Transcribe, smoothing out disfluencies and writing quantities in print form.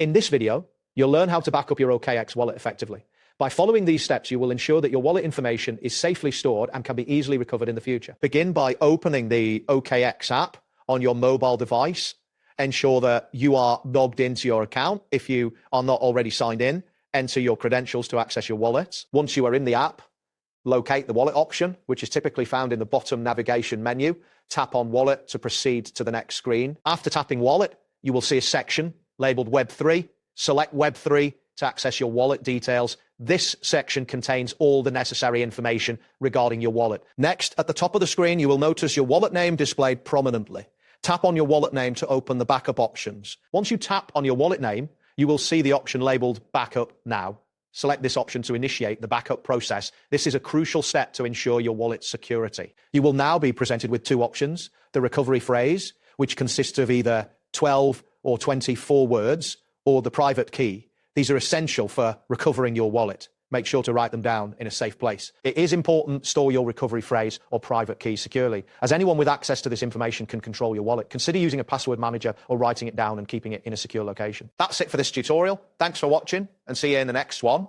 In this video, you'll learn how to back up your OKX wallet effectively. By following these steps, you will ensure that your wallet information is safely stored and can be easily recovered in the future. Begin by opening the OKX app on your mobile device. Ensure that you are logged into your account. If you are not already signed in, enter your credentials to access your wallet. Once you are in the app, locate the wallet option, which is typically found in the bottom navigation menu. Tap on wallet to proceed to the next screen. After tapping wallet, you will see a section labeled Web3. Select Web3 to access your wallet details. This section contains all the necessary information regarding your wallet. Next, at the top of the screen, you will notice your wallet name displayed prominently. Tap on your wallet name to open the backup options. Once you tap on your wallet name, you will see the option labeled Backup Now. Select this option to initiate the backup process. This is a crucial step to ensure your wallet's security. You will now be presented with two options: the recovery phrase, which consists of either 12 or 24 words, or the private key. These are essential for recovering your wallet. Make sure to write them down in a safe place. It is important to store your recovery phrase or private key securely, as anyone with access to this information can control your wallet. Consider using a password manager or writing it down and keeping it in a secure location. That's it for this tutorial. Thanks for watching, and see you in the next one.